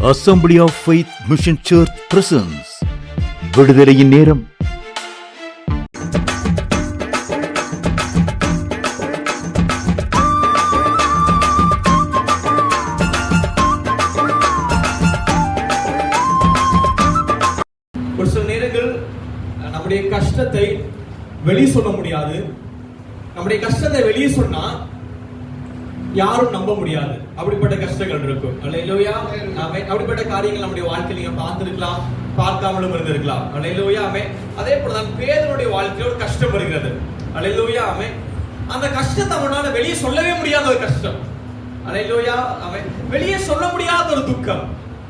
Assembly of Faith Mission Church presents விடுதலையின் நேரம். ஒரு சில நேரங்கள் நம்முடைய கஷ்டத்தை வெளியே சொல்ல முடியாது. நம்முடைய கஷ்டத்தை வெளியே சொன்னா யாரும் நம்ப முடியாது. அப்படிப்பட்ட கஷ்டங்கள் இருக்கும். அல்லேலூயா. ஆமென். அப்படிப்பட்ட காரியங்கள் நம்முடைய வாழ்க்கையில நீங்க பார்த்திருக்கலாம், பார்க்காமலும் இருந்திருக்கலாம். அல்லேலூயா. ஆமென். அதே போல தான் பேதுருடைய வாழ்க்கையில ஒரு கஷ்டம் வருகிறது. அல்லேலூயா. ஆமென். அந்த கஷ்டத்தை அவனால வெளியே சொல்லவே முடியாத ஒரு கஷ்டம். அல்லேலூயா. ஆமென். வெளியே சொல்ல முடியாத ஒரு துக்கம்.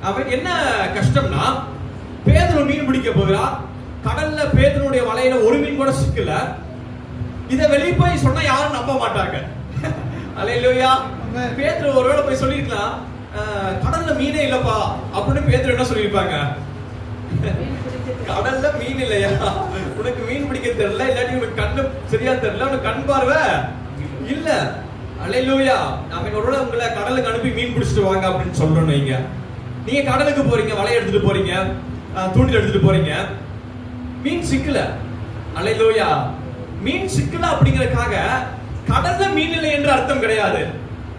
ஆமென். என்ன கஷ்டம்னா, பேதுரு மீன் பிடிக்க போகிறார். கடல்ல பேதுருடைய வலையில ஒரு மீன் கூட சிக்கல. இத வெளியே போய் சொன்னா யாரும் நம்ப மாட்டாங்க. அல்லேலூயா. பேதுரு ஒருவேளை போய் சொல்லிருக்கலாம், கடல்ல மீனே இல்லப்பா அப்படின்னு பேதுரு என்ன சொல்லிருப்பாங்க? கடல்ல மீன் இல்லையா, உனக்கு மீன் பிடிக்க தெரியல, இல்லாட்டி உனக்கு கண்ணு சரியா தெரியல, உனக்கு கண் பார்வை இல்ல. அல்லேலூயா. நாம ஒருவேளை உங்களை கடலுக்கு அனுப்பி மீன் பிடிச்சிட்டு வாங்க அப்படின்னு சொல்றோம். நீங்க கடலுக்கு போறீங்க, வலை எடுத்துட்டு போறீங்க, தூண்டில் எடுத்துட்டு போறீங்க, மீன் சிக்கல. அல்லேலூயா. மீன் சிக்கல அப்படிங்கறதுக்காக கடல்ல மீன் இல்லை என்று அர்த்தம் கிடையாது.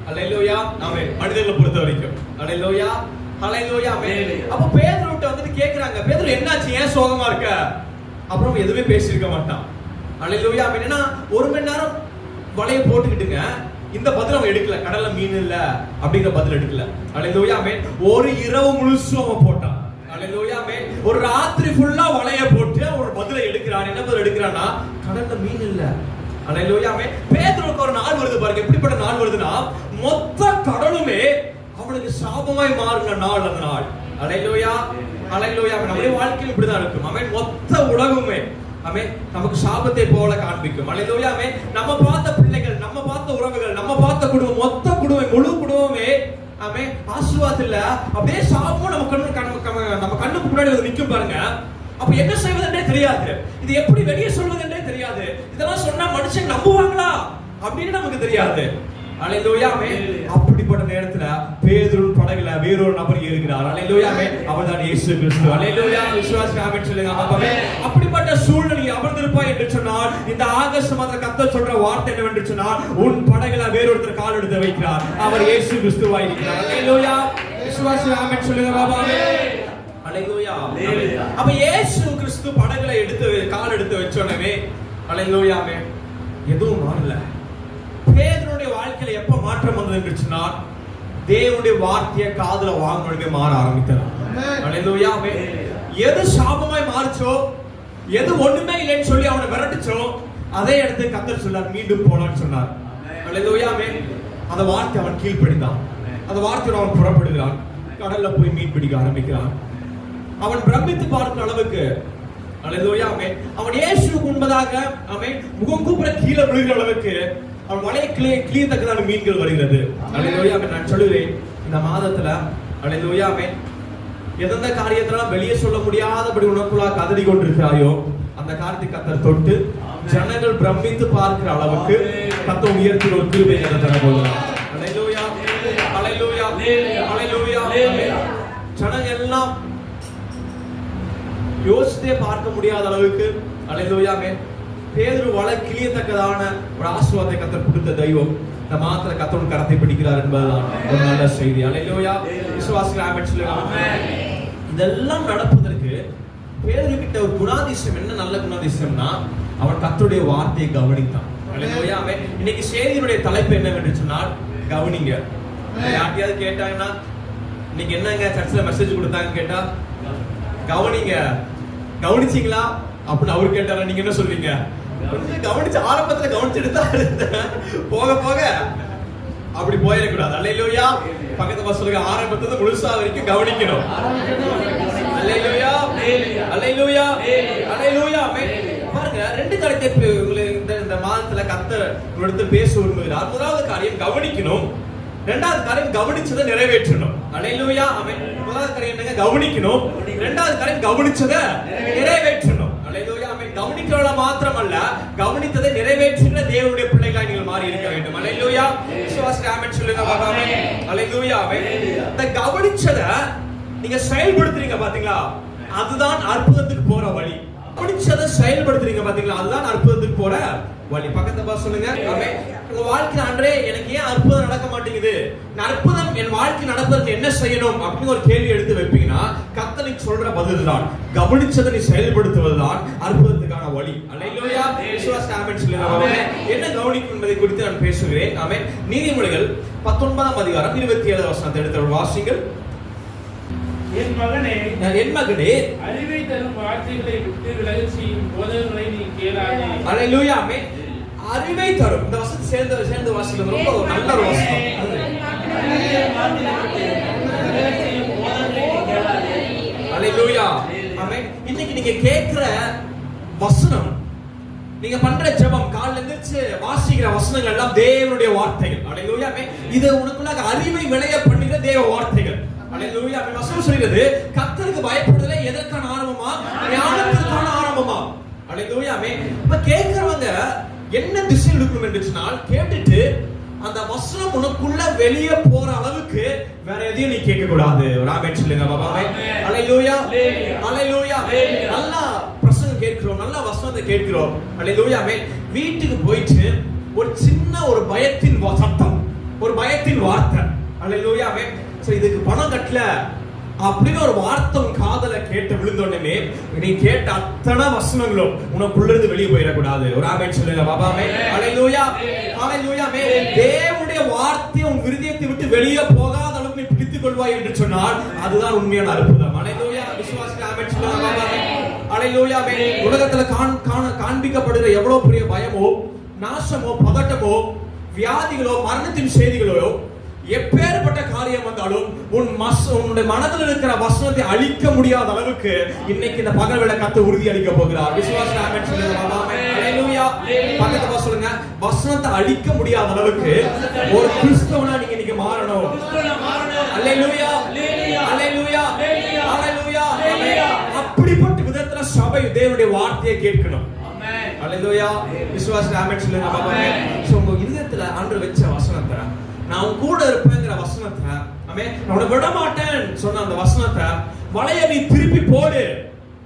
அல்லேலூயா. ஆமென். மனிதர்களை பொறுத்த வரைக்கும். அல்லேலூயா. ஹல்லேலூயா. ஆமென். அப்ப பேதுருட்ட வந்து கேக்குறாங்க, பேதுரு என்னாச்சு, ஏன் சோகமா இருக்க? அப்புறம் எதுவுமே பேசியிருக்க மாட்டான். அல்லேலூயா. ஆமென். ஏன்னா ஒரு மணி நேரம் வலையை போட்டுக்கிட்டுங்க, இந்த பதில் அவன் எடுக்கல. கடல்ல மீன் இல்ல அப்படிங்கிற பதில் எடுக்கல. அல்லேலூயா. ஆமென். ஒரு இரவு முழுசும் அவன் போட்டான். அல்லேலூயா. ஆமென். ஒரு ராத்திரி ஃபுல்லா வலையை போட்டு ஒரு பதிலை எடுக்கிறான். என்ன பதில் எடுக்கிறான்னா, கடல்ல மீன் இல்ல. அல்லேலூயா. ஆமென். பேதுருக்கு ஒரு நாள் வருது பாருங்க. எப்படிப்பட்ட நாள் வருதுன்னா, மொத்த கடலுமே அவனுக்கு சாபமாய் மாறின நாள் அந்த நாள். அல்லேலூயா. அல்லேலூயா. நம்முடைய வாழ்க்கையில் இப்படிதான் இருக்கும். ஆமென். மொத்த உலகமே ஆமென் நமக்கு சாபத்தை போல காண்பிக்கும். அல்லேலூயா. ஆமென். நம்ம பார்த்த பிள்ளைகள், நம்ம பார்த்த உறவுகள், நம்ம பார்த்த குடும்பம், மொத்த குடும்பம், முழு குடும்பமே ஆமென் ஆசீர்வாதத்துல அப்படியே சாபம் நம்ம கண்ணுக்கு முன்னாடி வந்து நிக்கும் பாருங்க. அப்ப என்ன செய்வதென்றே தெரியாது. இது எப்படி வெளியே சொல்வதென்றே தெரியாது. இதெல்லாம் சொன்னா மனுஷன் நம்புவாங்களா அப்படின்னு நமக்கு தெரியாது. அல்லேலூயா. ஆமென். அப்படிப்பட்ட நேரத்துல பேதுரு படகுல வேறொரு நபர் ஏறுகிறார். அல்லேலூயா. ஆமென். அவர்தான் இயேசு கிறிஸ்து. அல்லேலூயா. விசுவாசி ஆமென் சொல்லுங்க. ஆமென். அப்படிப்பட்ட சூழ்நிலையில் அமர்ந்திருப்பாய் என்று சொன்னால், இந்த ஆகஸ்ட் மாதத்துல கர்த்தர் சொல்ற வார்த்தை என்னவென்று சொன்னால், உன் படகுல வேறொருத்தர் கால் எடுத்து வைக்கிறார். அவர் இயேசு கிறிஸ்துவாய் இருக்கிறார். அல்லேலூயா. விசுவாசி ஆமென் சொல்லுங்க. ஆமென். அல்லேலூயா. அப்ப இயேசு கிறிஸ்து படகுல கால் எடுத்து வச்சோனவே அல்லேலூயா. ஆமென். எதுவும் மாறல. பேதுருடைய வாழ்க்கையில எப்ப மாற்றம் வந்தது என்று சொன்னால், தேவனுடைய வார்த்தையை காதுல வாங்குறதே மாற ஆரம்பித்தார். அல்லேலூயா. ஆமென். எது சாபமாய் மாறுச்சோ, எது ஒண்ணுமே இல்லைன்னு சொல்லி அவனை விரட்டுச்சோ, அதே இடத்தை கர்த்தர் சொன்னார், மீண்டும் போலான்னு சொன்னார். அல்லேலூயா. ஆமென். அந்த வார்த்தை அவன் கீழ்ப்படிந்தான். அந்த வார்த்தையோட அவன் புறப்படுகிறான். கடல்ல போய் மீன் பிடிக்க ஆரம்பிக்கிறான். அவன் பிரமித்து பார்க்கிற அளவுக்கு அல்லேலூயா. ஆமென். அவன் இயேசுவுக்கு முன்பதாக ஆமென் முகம் கூப்புற கீழே விழுகிற அளவுக்கு அவன் வலையை கிளியத்தக்கதான மீன்கள் வருகிறது. அல்லேலூயா. ஆமென். நான் சொல்லுவேன், இந்த மாதத்துல அல்லேலூயா. ஆமென் எந்த காரியத்தெல்லாம் வெளியே சொல்ல முடியாதபடி உனக்குள்ளா கதறி கொண்டிருக்கிறாயோ, அந்த காரியத்தை கர்த்தர் தொட்டு ஜனங்கள் பிரமித்து பார்க்கிற அளவுக்கு கர்த்தர் உயர்த்தி ஒரு கிருபையை தர போகிறார். அல்லேலூயா. அல்லேலூயா. அல்லேலூயா. ஜனங்கள் எல்லாம் யோசித்தே பார்க்க முடியாத அளவுக்கு அல்லேலூயா. ஆமென். பேதுரு வலை கிளியத்தக்கதான ஒரு ஆசீர்வாதத்தை கர்த்தர் கொடுத்த தெய்வம் இந்த மாத்திர கர்த்தர் கரத்தை பிடிக்கிறார் என்பதுதான் ஒரு நல்ல செய்தி. அல்லேலூயா. விசுவாசிகள் ஆமென் சொல்லுங்க. ஆமென். இதெல்லாம் நடப்பதற்கு பேதுரு கிட்ட ஒரு குணாதிசயம், என்ன நல்ல குணாதிசயம்னா, அவன் கர்த்தருடைய வார்த்தையை கவனித்தான். அல்லேலூயா. ஆமென். இன்னைக்கு செய்தியுடைய தலைப்பு என்னவென்று சொன்னால், கவனிங்க. யார்கிட்டயாவது கேட்டாங்கன்னா, இன்னைக்கு என்னங்க சர்ச்சில் மெசேஜ் கொடுத்தாங்க கேட்டா, கவனிங்க, கவனிச்சீங்களா அப்படின்னு அவர் கேட்டாரா, நீங்க என்ன சொல்றீங்க? கவனிச்சு ஆரம்பத்துல கவனிச்சுட்டு தான் இருந்தேன், போக போக அப்படி போயிடக்கூடாது. அல்லேலூயா. பக்கத்து சொல்லுங்க, ஆரம்பத்துல முழுசா வரைக்கும் கவனிக்கணும். அல்லேலூயா. அல்லேலூயா. அல்லேலூயா. பாருங்க, ரெண்டு காரியத்தை இந்த மாதத்துல கர்த்தர் எடுத்து பேச விரும்புகிறார். முதலாவது காரியம் கவனிக்கணும், இரண்டாவது காரியம் கவனிச்சதை நிறைவேற்றணும். அல்லேலூயா. ஆமென். முதலாவது காரியம் என்னங்க? கவனிக்கணும். இரண்டாவது காரியம் கவனிச்சதை நிறைவேற்றணும். அல்லேலூயா. ஆமென். கவனிக்கிறவள மாத்திரமல்ல, கவனித்ததை நிறைவேற்றுகிற தேவனுடைய பிள்ளைகளாய் நீங்கள் மாறி இருக்க வேண்டும். அல்லேலூயா. விசுவாசி ஆமென் சொல்லுங்க. ஆமென். அல்லேலூயா. ஆமென். இந்த கவனிச்சதை நீங்க செயல்படுத்துறீங்க பாத்தீங்களா, அதுதான் அற்புதத்துக்கு போற வழி. பிடிச்சதை செயல்படுத்துறீங்க பாத்தீங்களா, அதுதான் அற்புதத்துக்கு போற வழி. பக்கத்துல பார்த்து சொல்லுங்க, ஆமென். உங்க வாழ்க்கையில ஆண்டவரே எனக்கு ஏன் அற்புதம் நடக்க மாட்டேங்குது, அற்புதம் என் வாழ்க்கை நடப்பதற்கு என்ன செய்யணும் அப்படின்னு ஒரு கேள்வி எடுத்து வைப்பீங்கன்னா கர்த்தருக்கு சொல்ற பதில் தான் கவனிச்சதை நீ செயல்படுத்துவதுதான் அற்புதத்துக்கான வழி. அல்லேலூயா. விசுவாச ஆமென் சொல்லுங்க. ஆமென். என்ன கவனிக்கும் என்பதை குறித்து நான் பேசுகிறேன். ஆமென். நீதிமொழிகள் 19ஆம் அதிகாரம் 27 வசனத்தை எடுத்து வாசிங்கள். என் மகனே, அறிவை தரும் வார்த்தைகளை விட்டு விலகச் செய்யும் போதகங்களை நீ கேளாதே. அல்லேலூயா. ஆமென். அறிவை தரும் இந்த வசனத்தை சேர்ந்து வாசிக்கலாம். ரொம்ப ஒரு நல்ல ஒரு வசனம். அல்லேலூயா. ஆமென். இன்னைக்கு நீங்க கேட்கிற வசனம், நீங்க பண்ற ஜெபம், காலையில எந்திரிச்சு வாசிக்கிற வசனங்கள் எல்லாம் தேவனுடைய வார்த்தைகள். அல்லேலூயா. ஆமென். இது உனக்குள்ள அறிவை விளைய பண்ணுகிற தேவ வார்த்தைகள். அல்லேலூயா. ஆமென். வசனம் சொல்கிறது கர்த்தருக்கு பயப்படுதலே எதற்கான ஆரம்பமா, ஞானத்திற்கான ஆரம்பமா. அல்லேலூயா. ஆமென். இப்ப கேட்கிறவங்க என்ன திசையில் இருக்கணும் என்று சொன்னால், கேட்டுட்டு அந்த வசனம் உனக்குள்ள வெளியே போற அளவுக்கு வேற எதையும் நீ கேட்க கூடாது. ஒரு ஆமென் சொல்லுங்க பாபா. அல்லேலூயா. அல்லேலூயா. நல்லா பிரசங்கம் கேட்கிறோம், நல்லா வசனத்தை கேட்கிறோம். அல்லேலூயா. ஆமென். வீட்டுக்கு போயிட்டு ஒரு சின்ன ஒரு பயத்தின் சத்தம், ஒரு பயத்தின் வார்த்தை. அல்லேலூயா. ஆமென். சோ இதுக்கு பணம் கட்டல அப்படின்னு ஒரு வார்த்தை உன் காதல கேட்டு விழுந்த உடனே நீ கேட்ட அத்தனை வசனங்களும் உனக்குள்ள இருந்து வெளியே போயிடக்கூடாது. ஒரு ஆமென் சொல்லுங்க பாபா. அல்லேலூயா. அல்லேலூயா. தேவனுடைய வார்த்தை உன் இருதயத்தை விட்டு வெளியே போகாத அளவுக்கு நீ பிடித்துக் கொள்வாய் என்று சொன்னால் அதுதான் உண்மையான அற்புதம். அல்லேலூயா. விசுவாசிக்க ஆமென் சொல்லுங்க பாபா. அல்லேலூயா. உலகத்துல காண்பிக்கப்படுகிற எவ்வளவு பெரிய பயமோ, நாசமோ, பதட்டமோ, வியாதிகளோ, மரணத்தின் செய்திகளோ, எப்பேற்பட்ட காரியம் வந்தாலும் உன்னுடைய மனதில் இருக்கிற வசனத்தை அழிக்க முடியாத அளவுக்கு இன்னைக்கு இந்த பகல் வேளை கர்த்தர் உறுதி அளிக்க போகிறார். விசுவாசம் ஆமென் சொல்லுங்க. அல்லேலூயா. பக்கத்துல சொல்லுங்க, வசனத்தை அழிக்க முடியாத அளவுக்கு ஒரு கிறிஸ்தவனா நீங்க இன்னைக்கு மாறணும். அல்லேலூயா. அல்லேலூயா. அல்லேலூயா. அப்படிப்பட்ட விதத்துல சபை தேவனுடைய வார்த்தையை கேட்கணும். அல்லேலூயா. விசுவாசம் ஆமென் சொல்லுங்க. சோ உங்க இதயத்துல ஆண்டவர் வெச்ச வசனத்தை, நான் உன் கூட இருப்பேங்கிற வசனத்தை, ஆமென், நான் உன்னை விட மாட்டேன் சொன்ன அந்த வசனத்தை, வலைய நீ திருப்பி போடு.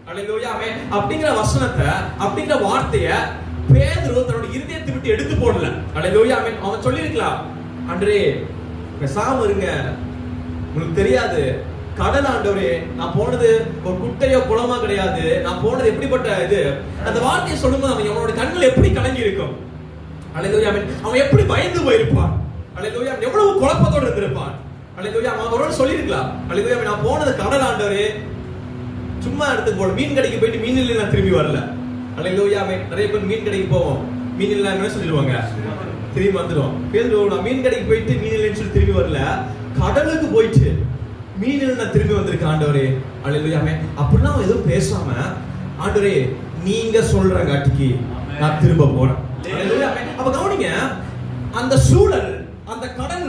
அல்லேலூயா. ஆமென். அப்படிங்கிற வசனத்தை, அப்படிங்கிற வார்த்தையை பேதுரு தன்னோட இருதயத்தை விட்டு எடுத்து போடல. அல்லேலூயா. ஆமென். அவன் சொல்லிருக்கலாம், ஆண்டவரே பேசாம இருங்க, உங்களுக்கு தெரியாது கடல் ஆண்டவரே, நான் போனது ஒரு குட்டையோ குளமா கிடையாது, நான் போனது எப்படிப்பட்ட இது. அந்த வார்த்தையை சொல்லும்போது அவனோட கண்கள் எப்படி கலங்கி இருக்கும். அல்லேலூயா. ஆமென். அவன் எப்படி பயந்து போயிருப்பான். அல்லேலூயா. எவ்வளவு குழப்பத்தோட இருந்திருப்பான். அல்லேலூயா. அவன் அவரோட சொல்லிருக்கலாம், அல்லேலூயா, நான் போனது கடல் ஆண்டவரே, சும்மா எடுத்து போல மீன் கடைக்கு போயிட்டு மீன் இல்ல நான் திரும்பி வரல. அல்லேலூயா. நிறைய பேர் மீன் கடைக்கு போவோம், மீன் இல்லாம சொல்லிடுவாங்க, திரும்பி வந்துடும். நான் மீன் கடைக்கு போயிட்டு மீன் இல்லைன்னு சொல்லி திரும்பி வரல, கடலுக்கு போயிட்டு மீன் நான் திரும்பி வந்திருக்கேன் ஆண்டவரே. அல்லேலூயா. அப்படிலாம் அவன் எதுவும் பேசாம, ஆண்டவரே நீங்க சொல்றங்காட்டிக்கு நான் திரும்ப போறேன். அப்ப கவனிங்க, அந்த சூழல், அந்த கடல்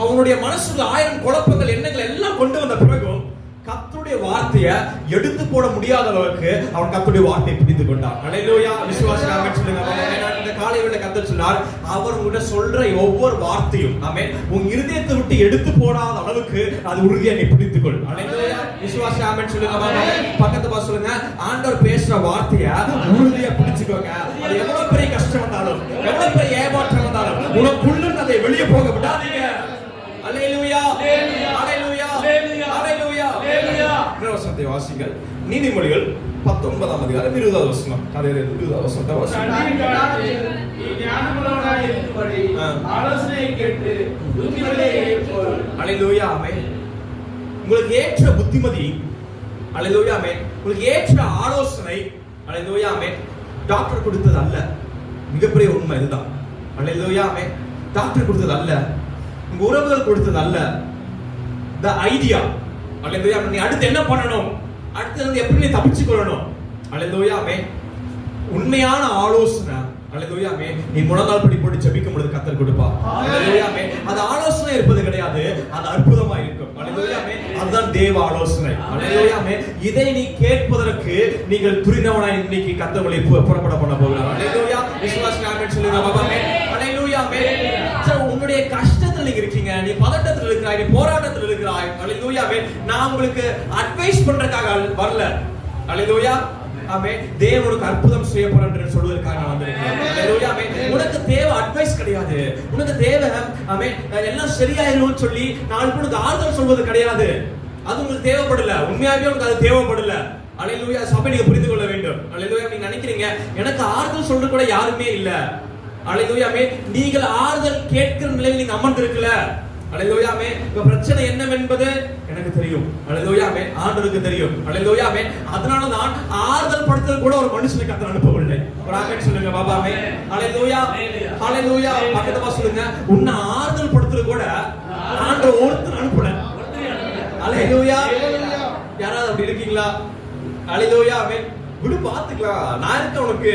அவனுடைய மனசுல 1000 குழப்பங்கள், எண்ணங்கள் எல்லாம் கொண்டு வந்த பிறகும் கர்த்தருடைய வார்த்தையை எடுத்து போட முடியாத அளவுக்கு அவன் கர்த்தருடைய வார்த்தையை பிடித்து கொண்டான். அல்லேலூயா. விசுவாசிக்க ஆமென் சொல்லுங்க. இந்த காலை வேளை கர்த்தர் சொன்னார், அவர் உங்ககிட்ட சொல்ற ஒவ்வொரு வார்த்தையும், ஆமென், உன் இருதயத்தை விட்டு எடுத்து போடாத அளவுக்கு அது உறுதியா நீ பிடித்துக்கொள். அல்லேலூயா. விசுவாசிக்க ஆமென் சொல்லுங்க. பக்கத்துல பாத்து சொல்லுங்க, ஆண்டவர் பேசுற வார்த்தையை உறுதியா பிடிச்சுக்கோங்க. அது எவ்வளவு பெரிய கஷ்டம் வந்தாலும், எவ்வளவு பெரிய ஏமாற்றம் வந்தாலும் உனக்குள்ள அதை வெளியே போக விடாதீங்க. அல்லேலூயா. அல்லேலூயா. அல்லேலூயா. வசனத்தை வாசிங்கள். நீதிமொழிகள் 19ஆம் அதிகாரம் 20வது வசனம். அதே 20வது வசனத்தை வாசிங்க. ஆலோசனை கேட்டு புத்திமதியை ஏற்றுக்கொள். அல்லேலூயா. ஆமென். உங்களுக்கு ஏற்ற புத்திமதி, அல்லேலூயா, ஆமென், உங்களுக்கு ஏற்ற ஆலோசனை, அல்லேலூயா, ஆமென், டாக்டர் கொடுத்தது அல்ல. மிகப்பெரிய உண்மை இதுதான். அல்லேலூயா, ஆமென். டாக்டர் கொடுத்தது அல்ல, உங்க உறவுகள் கொடுத்தது அல்ல. the idea, அல்லேலூயா, நீ அடுத்து என்ன பண்ணணும், அடுத்து வந்து எப்படி நீ தப்பிச்சு கொள்ளணும், அல்லேலூயா, ஆமென், உண்மையான ஆலோசனை, அல்லேலூயா, ஆமென், நீ முழங்கால் படி போட்டு ஜெபிக்கும் பொழுது கர்த்தர் கொடுப்பார். அல்லேலூயா, ஆமென். அது ஆலோசனை இருப்பது கிடையாது, அது அற்புதமா இருக்கும். அல்லேலூயா, ஆமென். அதுதான் தேவ ஆலோசனை. அல்லேலூயா, ஆமென். இதை நீ கேட்பதற்கு நீங்கள் துரிதவனாய் இன்னைக்கு கர்த்தர் உங்களை புறப்பட பண்ண போகிறார். அல்லேலூயா. விசுவாசிங்க, ஆமென் சொல்லுங்க. ஆமென். அல்லேலூயா, ஆமென். உன்னுடைய கஷ்டத்துல நீங்க இருக்கீங்க, நீ பதட்டத்துல இருக்கிறாய், நீ போராட்டத்தில் இருக்கிறாய். அல்லேலூயா. நான் உங்களுக்கு அட்வைஸ் பண்றதுக்காக வரல. அல்லேலூயா. ஆமென். தேவனுக்கு அற்புதம் செய்ய போறேன் என்று சொல்வதற்காக நான் வந்திருக்கிறேன். அல்லேலூயா. ஆமென். உனக்கு தேவை அட்வைஸ் கிடையாது. உனக்கு தேவை ஆமென் எல்லாம் சரியாயிரும்னு சொல்லி நான் உனக்கு ஆறுதல் சொல்வது கிடையாது. அது உங்களுக்கு தேவைப்படல. உண்மையாவே உங்களுக்கு அது தேவைப்படல. அல்லேலூயா. சபை நீங்க புரிந்து கொள்ள வேண்டும். அல்லேலூயா. நீங்க நினைக்கிறீங்க எனக்கு ஆறுதல் சொல்ற கூட யாருமே இல்ல. அல்லேலூயா. நீங்கள் ஆறுதல் கேட்கிற நிலையில் நீங்க அமர்ந்திருக்கல. அல்லேலூயா. உங்க பிரச்சனை என்னவென்பது எனக்கு தெரியும். அல்லேலூயா. ஆண்டவருக்கு தெரியும். அல்லேலூயா. அதனால நான் ஆறுதல் படுத்துறது கூட ஒரு மனுஷனை கர்த்தர் அனுப்பவில்லை. ஒரு ஆமென் சொல்லுங்க பாபா. ஆமென். அல்லேலூயா. அல்லேலூயா. பக்கத்துல சொல்லுங்க, உன்னை ஆறுதல் படுத்துறது கூட ஆண்டவர் ஒருத்தர் அனுப்பல. அல்லேலூயா. யாராவது அப்படி இருக்கீங்களா? அல்லேலூயா. விடு பாத்துக்கலாம், நான் இருக்கேன் உனக்கு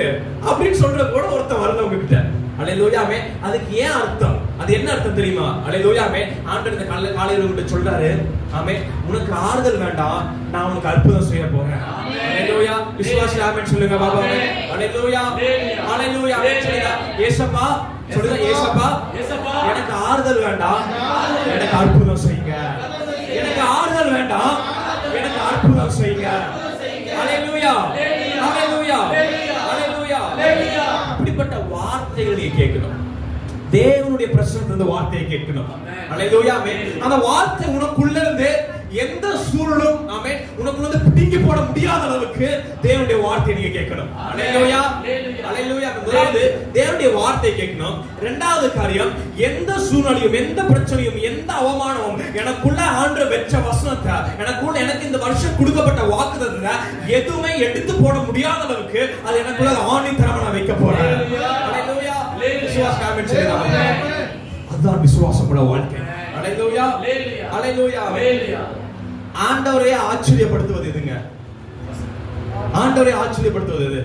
அப்படின்னு சொல்ற கூட ஒருத்தன் வரல உங்ககிட்ட. அல்லேலூயா. அதுக்கு ஏன் அர்த்தம்? அது என்ன அர்த்தம் தெரியுமா? அல்லேலூயா. ஆண்டவர் இந்த காலையில உங்ககிட்ட சொல்றாரு, ஆமென், உனக்கு ஆறுதல் வேண்டாம், நான் உனக்கு அற்புதம் செய்ய போறேன். அல்லேலூயா. விசுவாசி ஆமென் சொல்லுங்க பாபா. அல்லேலூயா. அல்லேலூயா. சொல்லுங்க ஏசப்பா. சொல்லுங்க ஏசப்பா. எனக்கு ஆறுதல் வேண்டாம், எனக்கு அற்புதம் செய்யுங்க. எனக்கு ஆறுதல் வேண்டாம், எனக்கு அற்புதம் செய்யுங்க. அல்லேலூயா. அல்லேலூயா. அல்லேலூயா. இப்படிப்பட்ட வார்த்தைகளை நீ கேட்கணும். தேவனுடைய பிரசன்னத்திலிருந்து வார்த்தையை கேட்கணும். அல்லேலூயா. அந்த வார்த்தை உனக்குள்ள இருந்து எந்த சூழலும் ஆமென் உனக்கு பிடிங்கி போட முடியாத அளவுக்கு தேவனுடைய வார்த்தையை நீங்க கேட்கணும். அல்லேலூயா. அல்லேலூயா. முதலாவது தேவனுடைய வார்த்தையை கேட்கணும். இரண்டாவது காரியம், எந்த சூழ்நிலையும் எந்த பிரச்சனையும் எந்த அவமானமும் எனக்குள்ள ஆண்டவர் வெச்ச வசனத்தை எனக்கு இந்த வருஷம் கொடுக்கப்பட்ட வாக்குத்தத்தத்தை எதுவுமே எடுத்து போட முடியாத அளவுக்கு அது எனக்குள்ள ஆணித்தரமா நான் வைக்க போறேன். அல்லேலூயா. விசுவாசம் ஆமென் செய்யுங்க. அதுதான் விசுவாசமுள்ள வாழ்க்கை. அல்லேலூயா. அல்லேலூயா. ஆண்டவரை ஆச்சரியப்படுத்துவது எதுங்க? ஆண்டவரை ஆச்சரியப்படுத்துவது எது?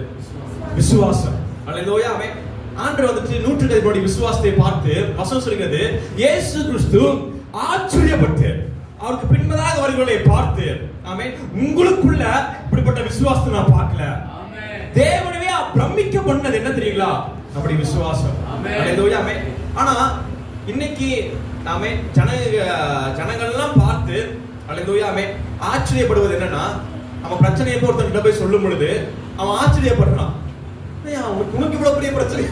விசுவாசம். அல்லேலூயா. ஆண்டவர் வந்துட்டு நூற்றுக்கணக்கான விசுவாசத்தை பார்த்து வசனம் சொல்கிறது, இயேசு கிறிஸ்து ஆச்சரியப்பட்டு அவருக்கு பின்பதாக வருகிறவர்களை பார்த்து, ஆமென், உங்களுக்குள்ள இப்படிப்பட்ட விசுவாசத்தை நான் பார்க்கல. தேவனவே பிரமிக்க பண்ணது என்ன தெரியுங்களா? நம்முடைய விசுவாசம். அல்லேலூயா. ஆனா இன்னைக்கு நாம ஜனங்கள் எல்லாம் பார்த்து அல்லேலூயா ஆச்சரியப்படுவது என்னன்னா, நம்ம பிரச்சனையை ஒருத்தன் போய் சொல்லும் பொழுது அவன் ஆச்சரியப்படுறான். உனக்கு இவ்வளவு பெரிய பிரச்சனை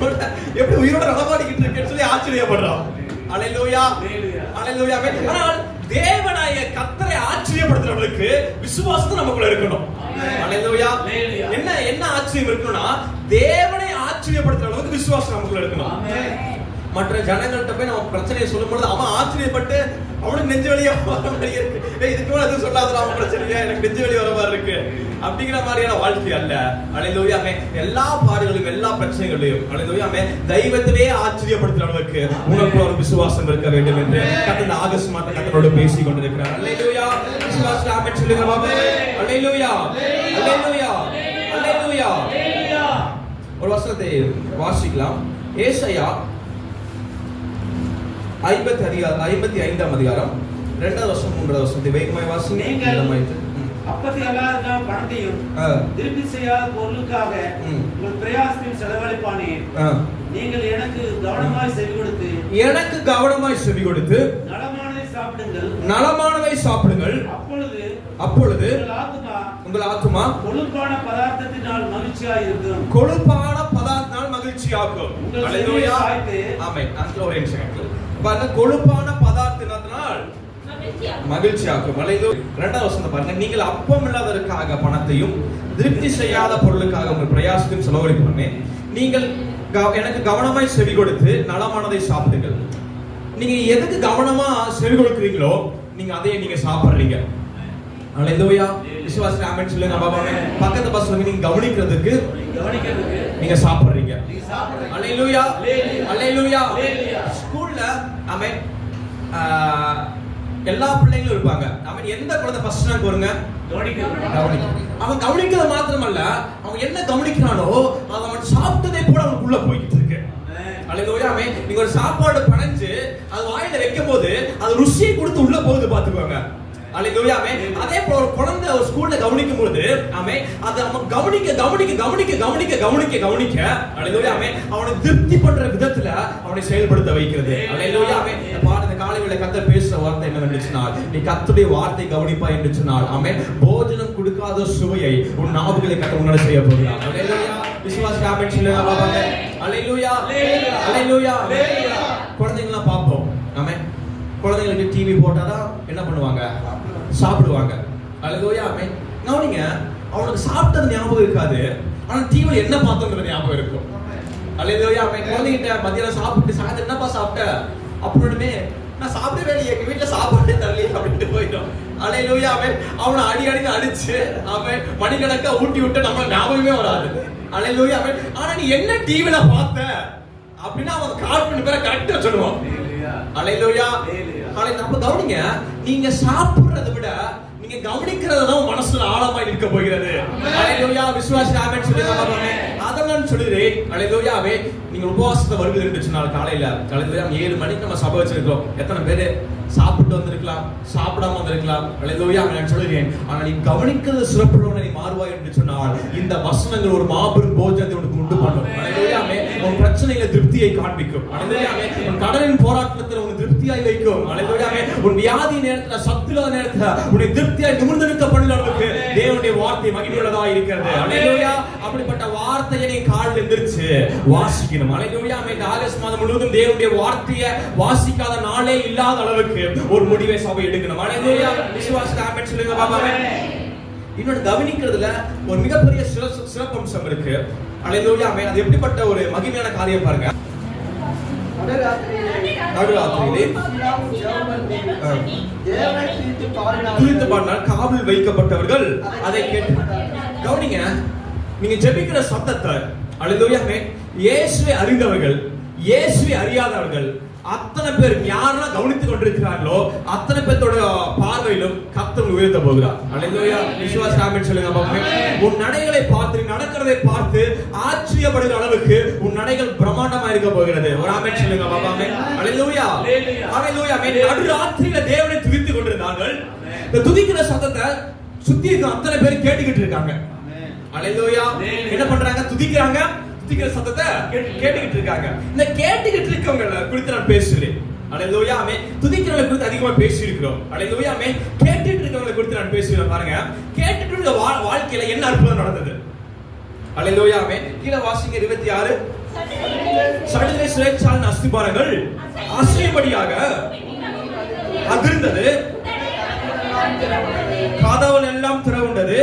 எப்படி உயிரோட நடமாடிக்கிட்டு இருக்கேன்னு சொல்லி ஆச்சரியப்படுறான். அல்லேலூயா. அல்லேலூயா. ஆனால் தேவனாய கர்த்தரை ஆச்சரியப்படுத்துறவங்களுக்கு விசுவாசத்தை நமக்குள்ள இருக்கணும். அல்லேலூயா. என்ன ஆச்சரியம் இருக்கணும்னா, தேவனை ஆச்சரியப்படுத்துற அளவுக்கு விசுவாசம் நமக்குள்ள இருக்கணும். மற்ற ஜனங்கள்ட்ட போய் நம்ம பிரச்சனையை சொல்லும் பொழுது அவன் ஆச்சரியப்பட்டு அவனுக்கு நெஞ்சு வலியா வர மாதிரி இருக்கு, இதுக்கு மேல எதுவும் சொல்லாத அவன் பிரச்சனையா எனக்கு நெஞ்சு வலி வர மாதிரி இருக்கு அப்படிங்கிற மாதிரியான வாழ்க்கை அல்ல. அல்லேலூயா. எல்லா பாடுகளும் எல்லா பிரச்சனைகளையும் அல்லேலூயா தெய்வத்திலே ஆச்சரியப்படுத்துற அளவுக்கு உனக்கு ஒரு விசுவாசம் இருக்க வேண்டும் என்று கர்த்தர் ஆகஸ்ட் மாதம் கர்த்தரோடு பேசி கொண்டிருக்கிறார். அல்லேலூயா. விசுவாசம் ஆமென் சொல்லுங்க பாபா. அல்லேலூயா. அல்லேலூயா. அல்லேலூயா. ஒரு வசனத்தை வாசிக்கலாம். ஏசாயா 55ஆம் அதிகாரம் 2வது வசனம் 3வது வசனத்தை வேகமாய் வாசிங்க. அப்பத்தி அல்லாத பணத்தையும் திருப்பி செய்யாத பொருளுக்காக உங்கள் பிரயாசத்தில் செலவழிப்பானேன். நீங்கள் எனக்கு கவனமாய் செவி கொடுத்து நலமானதை சாப்பிடுங்கள். அப்பொழுது உங்கள் ஆத்துமா கொழுப்பான பதார்த்தத்தினால் மகிழ்ச்சியாக இருக்கும். கொழுப்பான பதார்த்தத்தினால் மகிழ்ச்சியாகும். அல்லேலூயா. ஆமென். பாருங்க, கொழுப்பான பதார்த்தத்தினால் மகிழ்ச்சியாக்கும். அல்லேலூயா. 2வது வசனத்தை பாருங்க, நீங்கள் அப்பம் இல்லாததற்காக பணத்தையும் திருப்தி செய்யாத பொருளுக்காக உங்கள் பிரயாசத்தையும் செலவழிப்பேன். நீங்கள் எனக்கு கவனமாய் செவி கொடுத்து நலமானதை சாப்பிடுங்கள். நீங்க எதுக்கு கவனமா செவி கொடுக்கிறீங்களோ நீங்க அதையே நீங்க சாப்பிடுறீங்க. அல்லேலூயா. விசுவாசி ஆமென் சொல்லுங்க பாபா. பக்கத்து பசங்க நீங்க கவனிக்கிறதுக்கு நீங்க சாப்பிடுறீங்க. அல்லேலூயா. அல்லேலூயா. ஸ்கூல்ல ஆமென் எல்லா பிள்ளைங்களும் இருப்பாங்க. ஆமென். எந்த குழந்தை ஃபர்ஸ்ட் ரேங்க் வருங்க? அவன் கவனிக்கிறது மாத்திரமல்ல, அவன் என்ன கவனிக்கிறானோ அவன் சாப்பிட்டதே கூட அவனுக்குள்ள போய்கிட்டு இருக்கு. அல்லேலூயா. நீங்க ஒரு சாப்பாடு படைஞ்சு அது வாயில வைக்கும் போது அது ருசியை கொடுத்து உள்ள போகுது பாத்துக்கோங்க. அல்லேலூயா ஆமென். அதே போல ஒரு குழந்தை ஒரு ஸ்கூல்ல கவனிக்கும் பொழுது ஆமென், அது அவன் கவனிக்க அல்லேலூயா ஆமென், அவனை திருப்தி பண்ற விதத்துல அவனை செயல்படுத்த வைக்கிறது. அல்லேலூயா ஆமென். இந்த காலையில கர்த்தர் பேசுற வார்த்தை என்னவென்று சொன்னால், நீ கர்த்தருடைய வார்த்தை கவனிப்பாய் என்று சொன்னால் ஆமென், போஜனம் கொடுக்காத சுவையை உன் நாவுகளை கர்த்தர் உன்னோட செய்ய போகிறார். அல்லேலூயா. விசுவாசி ஆமென் சொல்லுங்க பாபாங்க. அல்லேலூயா அல்லேலூயா. குழந்தைகளை பார்ப்போம் ஆமென். குழந்தைகளுக்கு டிவி போட்டாதான் என்ன பண்ணுவாங்க? சாப்பிடுவாங்க. அல்லேலூயா ஆமென். கவனிங்க, அவனுக்கு சாப்பிட்டது ஞாபகம் இருக்காது, ஆனா டிவில என்ன பார்த்தோம்ன்றது ஞாபகம் இருக்கும். அல்லேலூயா ஆமென். குழந்தைகிட்ட மத்தியானம் சாப்பிட்டு சாயந்தரம் என்னப்பா சாப்பிட்ட அப்படின்னுமே, நான் சாப்பிடவே இல்லையே, எங்க வீட்டுல சாப்பாடு தரலையே அப்படின்ட்டு போயிட்டோம். அல்லேலூயா ஆமென். அவனை அடிக்கடி அடிச்சு அவன் மணிக்கணக்கா ஊட்டி விட்டு நம்ம ஞாபகமே வராது. அல்லேலூயா ஆமென். ஆனா நீ என்ன டிவில பார்த்த அப்படின்னா அவன் கால் பண்ணி பேரை கரெக்டா சொல்லுவான். அல்லேலூயா. நம்ம கவனிங்க, நீங்க சாப்பிடுறதை விட நீங்க கவனிக்கிறது தான் மனசுல ஆழமா இருக்க போகிறது. அல்லேலூயா. விசுவாசி ஆமென் சொல்லுங்க பாபாங்க. அதெல்லாம் சொல்லுறேன். அல்லேலூயா ஆமென். நீங்க உபவாசத்தை வருது என்று சொன்னால் காலையில அல்லேலூயா 7 மணிக்கு நம்ம சபை வச்சிருக்கோம். எத்தனை பேரு சாப்பிட்டு வந்திருக்கலாம், சாப்பிடாம வந்திருக்கலாம். அல்லேலூயா நான் சொல்லுறேன். ஆனா நீ கவனிக்கிறது சிறப்புள்ளவனை நீ மாறுவாய் என்று சொன்னால் இந்த வசனங்கள் ஒரு மாபெரும் போஜனத்தை உனக்கு உண்டு பண்ணும். அல்லேலூயா ஆமென். உன் பிரச்சனையில திருப்தியை காண்பிக்கும். அல்லேலூயா ஆமென். உன் கடனின் போராட்டத்தில் உன்னை திருப்தியாய் வைக்கும். அல்லேலூயா ஆமென். உன் வியாதி நேரத்துல, சத்துலாத நேரத்துல உன்னை திருப்தியாய் நிமிர்ந்து பண்ணுகிற அளவுக்கு தேவனுடைய வார்த்தை மகிமையுள்ளதா இருக்கிறது. அல்லேலூயா. அப்படிப்பட்ட வார்த்தையை நீ காலையில் எந்திரிச்சு வாசிக்கணும். அல்லேலூயா ஆமென். இந்த ஆகஸ்ட் மாதம் முழுவதும் தேவனுடைய வார்த்தையை வாசிக்காத நாளே இல்லாத அளவுக்கு ஒரு முடிவை சபை எடுக்கணும். அல்லேலூயா. விசுவாசி ஆமென் சொல்லுங்க பாபாவே. இன்னொரு கவனிக்கிறதுல ஒரு மிகப்பெரிய சிறப்பம்சம் இருக்கு. அல்லேலூயா ஆமென். அது எப்படிப்பட்ட ஒரு மகிமையான காரியம் பாருங்க. நடுராத்திரியிலே துதித்து பாடினார், காவல் வைக்கப்பட்டவர்கள் அதை கேட்டு. கவனிங்க, நீங்க ஜெபிக்கிற சத்தத்தை அல்லேலூயா ஆமென், இயேசுவை அறிந்தவர்கள், இயேசுவை அறியாதவர்கள் அத்தனை பேர் யாரெல்லாம் கவனித்துக் கொண்டிருக்கிறார்களோ அத்தனை பேரோட பார்வையிலும் கர்த்தர் உயர்த்த போகிறார். அல்லேலூயா. விசுவாசி ஆமென் சொல்லுங்க பாபாங்க. உன் நடைகளை பார்த்து, நடக்கிறதை பார்த்து ஆச்சரியப்படுகிற அளவுக்கு உன் நடைகள் பிரம்மாண்டமா இருக்க போகிறது. ஒரு ஆமென் சொல்லுங்க பாபாங்க. அல்லேலூயா அல்லேலூயா ஆமென். நடுராத்திரியில தேவனை துதித்துக் கொண்டிருந்தார்கள். இந்த துதிக்கிற சத்தத்தை சுத்தி இருக்க அத்தனை பேர் கேட்டுக்கிட்டு இருக்காங்க. அல்லேலூயா. என்ன பண்றாங்க? துதிக்கிறாங்க. துதிக்கிற சத்தத்தை கேட்டுக்கிட்டு இருக்காங்க. இந்த கேட்டுக்கிட்டு இருக்கவங்கள குறித்து நான் பேசுறேன். அல்லேலூயா ஆமென். துதிக்கிறவங்களை குறித்து அதிகமா பேசி இருக்கிறோம். அல்லேலூயா ஆமென். கேட்டுட்டு இருக்கவங்களை குறித்து நான் பேசுறேன். பாருங்க, கேட்டுட்டு இருக்க வாழ்க்கையில என்ன அற்புதம் நடந்தது. அல்லேலூயா ஆமென். கீழே வாசிங்க 26. சடுதிலே சிறைச்சாலையின் அஸ்திபாரங்கள் அசையும்படியாக அதிர்ந்தது, கதவுகள் எல்லாம் திறவுண்டது,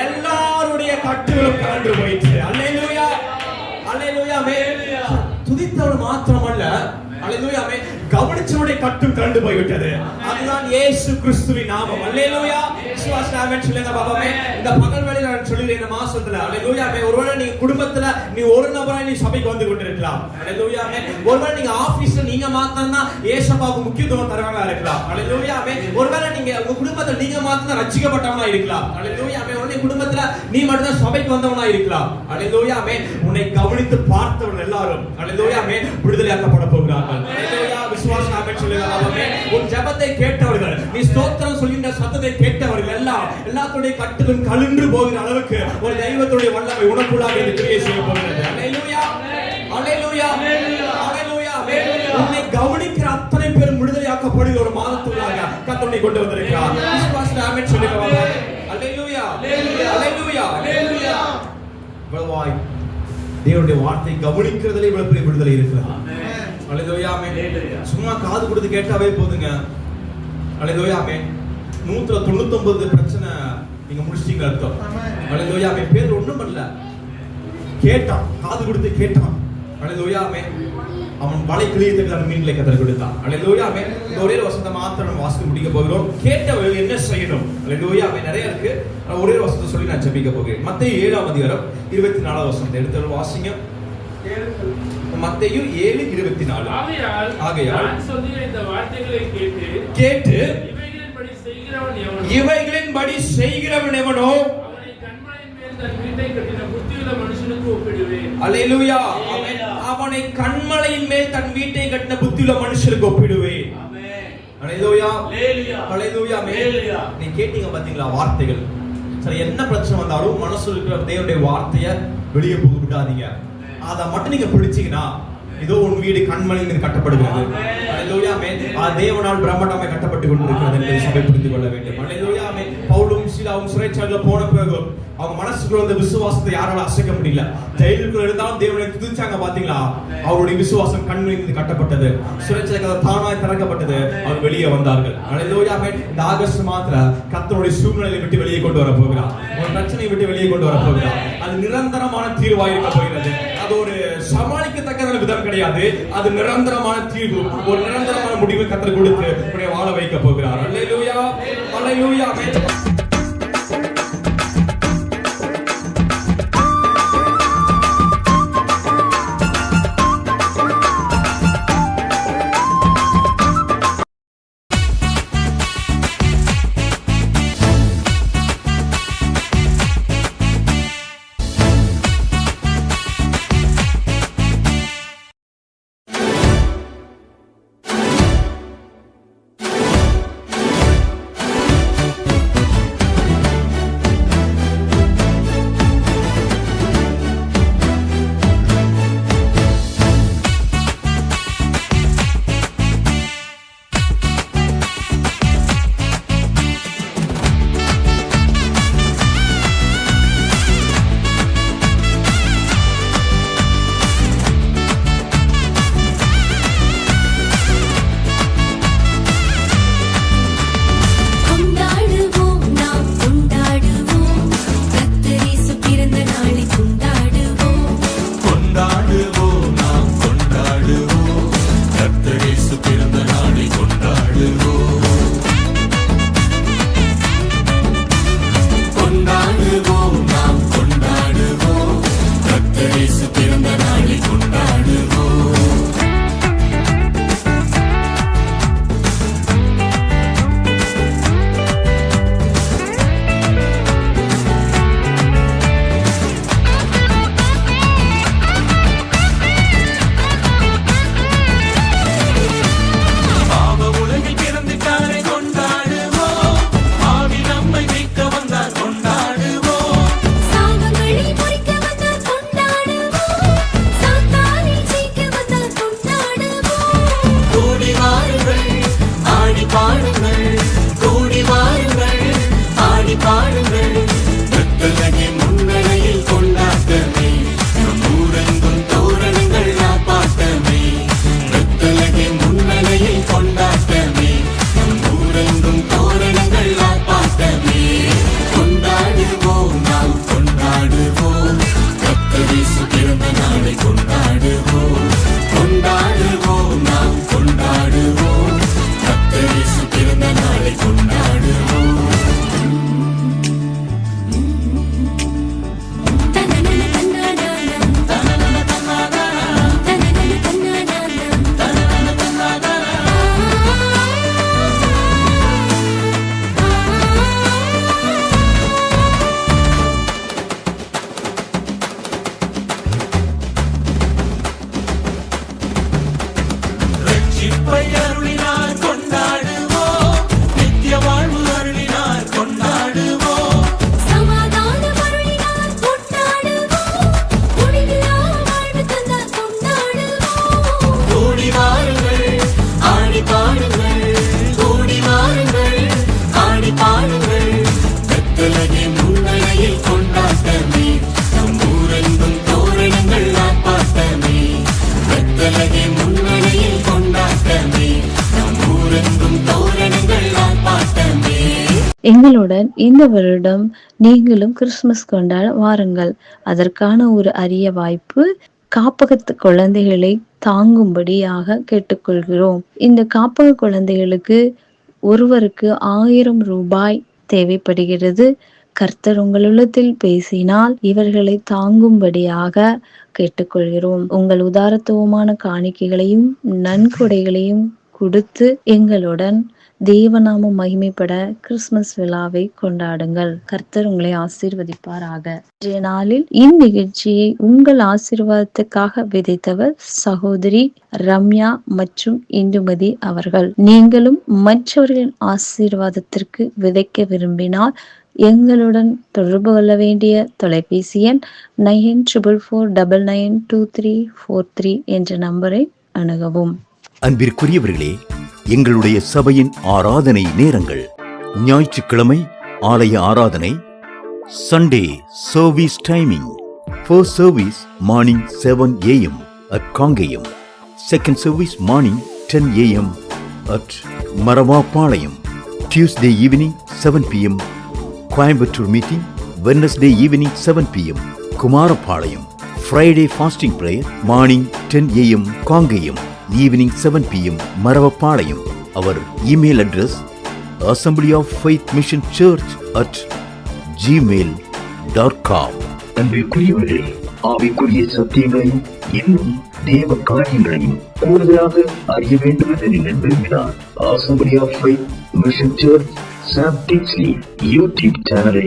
எல்லாருடைய கட்டுகளும் கலந்து போயிற்று. அல்லேலூயா அல்லேலூயா ஆமென். துதித்தவன் மாத்திரமல்ல, அல்லேலூயா ஆமென், கவனிச்சவனுடைய கட்டும் கலந்து போய்விட்டது. அதுதான் இயேசு கிறிஸ்துவின் நாமம். அல்லேலூயா. விசுவாசி ஆமென் சொல்லுங்க பாபாவே. இந்த பகல் வேளையில நான் சொல்லுறேன், இந்த மாசத்துல அல்லேலூயா ஆமென், ஒருவேளை நீங்க குடும்பத்துல நீ ஒரு நபரா நீ சபைக்கு வந்து கொண்டிருக்கலாம். அல்லேலூயா ஆமென். ஒருவேளை நீங்க ஆபீஸ்ல நீங்க மாத்திரம் தான் இயேசுவுக்கு முக்கியத்துவம் தரவங்களா இருக்கலாம். அல்லேலூயா ஆமென். ஒருவேளை நீங்க உங்க குடும்பத்துல நீங்க மாத்திரம் தான் ரட்சிக்கப்பட்டவங்களா இருக்கலாம். அல்லேலூயா ஆமென். ஒருவேளை குடும்பத்துல நீ மட்டும் தான் சபைக்கு வந்தவனா இருக்கலாம். அல்லேலூயா ஆமென். உன்னை கவனித்து பார்த்தவர்கள் எல்லாரும் அல்லேலூயா ஆமென் விடுதலையாக்கப்பட போகிறார்கள். அல்லேலூயா. விசுவாசி ஆமென் சொல்லுங்க ஆமென். உன் ஜெபத்தை கேட்டவர்கள், நீ ஸ்தோத்திரம் சொல்கின்ற சத்தத்தை கேட்டவர்கள் எல்லாம் எல்லாத்துடைய கட்டுகளும் கலன்று போகிற அளவுக்கு ஒரு தெய்வத்துடைய வல்லமை உனக்குள்ளாக இந்த கிரியை செய்ய போகிறது. அல்லேலூயா அல்லேலூயா அல்லேலூயா. உன்னை கவனிக்கிற அத்தனை பேரும் விடுதலையாக்கப்படுகிற ஒரு மாதத்துள்ளாக கர்த்தர் கொண்டு வந்திருக்கிறார். விசுவாசி ஆமென் சொல்லுங்க பாபாவே. அல்லேலூயா அல்லேலூயா அல்லேலூயா. பகவாய் தேவனுடைய வார்த்தை கவனிக்கிறதுல இவ்வளவு பெரிய விடுதலை இருக்கிறது. அல்லேலூயா ஆமென். சும்மா காது கொடுத்து கேட்டாவே போதுங்க. அல்லேலூயா ஆமென். 199 பிரச்சனை நீங்க முடிச்சிட்டீங்க அர்த்தம். அல்லேலூயா ஆமென். பேர் ஒண்ணும் பண்ணல, கேட்டான், காது கொடுத்து கேட்டான். அல்லேலூயா ஆமென். அவன் வலை கிளியத்துக்கு அந்த மீன்களை கத்தர் கொடுத்தான். அல்லேலூயா ஆமென். இந்த ஒரே வசனத்தை மாத்திரம் வாசித்து முடிக்க போகிறோம். கேட்டவர்கள் என்ன செய்யணும்? அல்லேலூயா ஆமென். நிறைய இருக்கு, ஒரே வசனத்தை சொல்லி நான் ஜெபிக்க போகிறேன். மத்தேயு 7ஆம் அதிகாரம் 24ஆம் வசனத்தை எடுத்து வாசிங்க. மத்தேயு 7:24. ஆகையால் நான் சொல்லுகிற இந்த வார்த்தைகளை கேட்டு இவைகளின்படி செய்கிறவன் எவனோ அவனை கன்மலையின் மேல் தன் வீட்டை கட்டின புத்தியுள்ள மனுஷனுக்கு ஒப்பிடுவேன். அல்லேலூயா ஆமென். அவனை கன்மலையின் மேல் தன் வீட்டை கட்டின புத்தியுள்ள மனுஷனுக்கு ஒப்பிடுவேன். ஹalleluya Hallelujah. ஹalleluya Hallelujah. நீ கேட்டீங்க பாத்தீங்களா வார்த்தைகள். சரி, என்ன பிரச்சனை வந்தாலும் மனசுல இருக்கிற தேவனுடைய வார்த்தையை வெளியே போக விடாதீங்க. அதை மட்டும் நீங்க பிடிச்சீங்கன்னா இதோ உன் வீடு கண்மணி மீது கட்டப்படுகிறது. ஹalleluya ஆமென். தேவனால் பிரம்மாண்டமாய் கட்டப்பட்டு கொண்டிருக்கிறது என்பதை சபை புரிந்து கொள்ள வேண்டும். ஹalleluya ஆமென். பவுலும் சீலாவும் சிறைச்சாலையில போன பிறகு அவங்க மனசுக்குள்ள இருந்த விசுவாசத்தை யாரால அசைக்க முடியல. ஜெயிலுக்குள்ள இருந்தாலும் தேவனை துதிச்சாங்க பாத்தீங்களா? அவருடைய விசுவாசம் கண்மணி மீது கட்டப்பட்டது. சிறைச்சாலை கதவு தானாய் திறக்கப்பட்டது. அவர் வெளியே வந்தார்கள். ஹalleluya ஆமென். இந்த ஆகஸ்ட் மாதத்துல கர்த்தருடைய சூழ்நிலையை விட்டு வெளியே கொண்டு வர போகிறார். ஒரு பிரச்சனையை விட்டு வெளியே கொண்டு வர போகிறார். அது நிரந்தரமான தீர்வாக இருக்க போகிறது. அது ஒரு சமாளிக்கத்தக்க விதம் கிடையாது. அது நிரந்தரமான தீர்வு, ஒரு நிரந்தரமான முடிவை கர்த்தர் கொடுத்து உன்னை வாழ வைக்க போகிறார். ஹalleluya ஹalleluya ஆமென். எங்களுடன் இந்த வருடம் நீங்களும் கிறிஸ்துமஸ் கொண்டாட வாருங்கள். அதற்கான ஒரு அரிய வாய்ப்பு, காப்பகத்து குழந்தைகளை தாங்கும்படியாக கேட்டுக்கொள்கிறோம். இந்த காப்பக குழந்தைகளுக்கு ஒருவருக்கு 1000 ரூபாய் தேவைப்படுகிறது. கர்த்தர் உங்கள் உள்ளத்தில் பேசினால் இவர்களை தாங்கும்படியாக கேட்டுக்கொள்கிறோம். உங்கள் உதாரத்துவமான காணிக்கைகளையும் நன்கொடைகளையும் கொடுத்து எங்களுடன் தேவநாமம் மகிமைப்பட கிறிஸ்துமஸ் விழாவை கொண்டாடுங்கள். கர்த்தர் உங்களை ஆசீர்வதிப்பாராக. இன்றைய நாளில் இந்நிகழ்ச்சியை உங்கள் ஆசீர்வாதத்துக்காக விதைத்தவர் சகோதரி ரம்யா மற்றும் இந்துமதி அவர்கள். நீங்களும் மற்றவர்களின் ஆசீர்வாதத்திற்கு விதைக்க விரும்பினால் எங்களுடன் தொடர்பு கொள்ள வேண்டிய தொலைபேசி எண் 9444992343 என்ற நம்பரை அணுகவும். அன்பிற்குரியவர்களே, எங்களுடைய சபையின் ஆராதனை நேரங்கள்: ஞாயிற்றுக்கிழமை ஆலய ஆராதனை, Sunday service timing. First service morning 7 a.m. at Kangayam. Second service morning 10 a.m. at Maravapalayam. Tuesday evening 7 p.m. Coimbatore meeting. Wednesday evening 7 p.m. Kumarapalayam. Friday fasting prayer morning 10 a.m. Kangayam. Evening 7 p.m. Maravapalayam. Our email address Assembly of Faith Mission Church at gmail.com. அன்பிற்குரியவர்களே, ஆவிக்குரிய சத்தியங்களையும் இன்னும் தேவ காரியங்களையும் கூடுதலாக அறிய வேண்டும் என்று நீங்கள் விரும்பினால் Assembly of Faith Mission Church Sam Kingsley YouTube சேனலை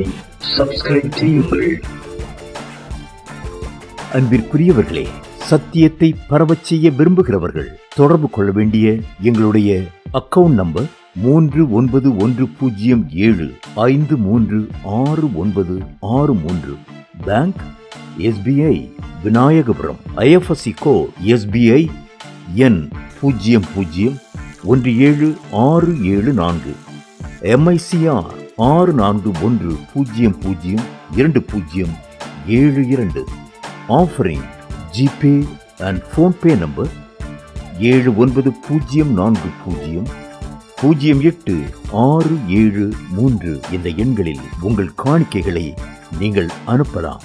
சப்ஸ்கிரைப் செய்யுங்கள். அன்பிற்குரியவர்களே, சத்தியத்தை பரவச் செய்ய விரும்புகிறவர்கள் தொடர்பு கொள்ள வேண்டிய எங்களுடைய account number 3117536963. Bank SBI Vinayagapuram. IFSC code SBI N 001764. MICR 64102072. Offering GPay and PhonePe number 79400867 இந்த எண்களில் உங்கள் காணிக்கைகளை நீங்கள் அனுப்பலாம்.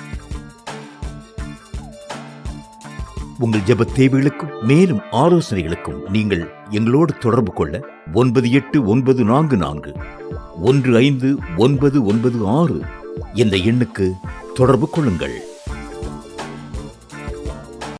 உங்கள் ஜெப தேவைகளுக்கும் மேலும் ஆலோசனைகளுக்கும் நீங்கள் எங்களோடு தொடர்பு கொள்ள 9894415996 என்ற எண்ணுக்கு தொடர்பு கொள்ளுங்கள்.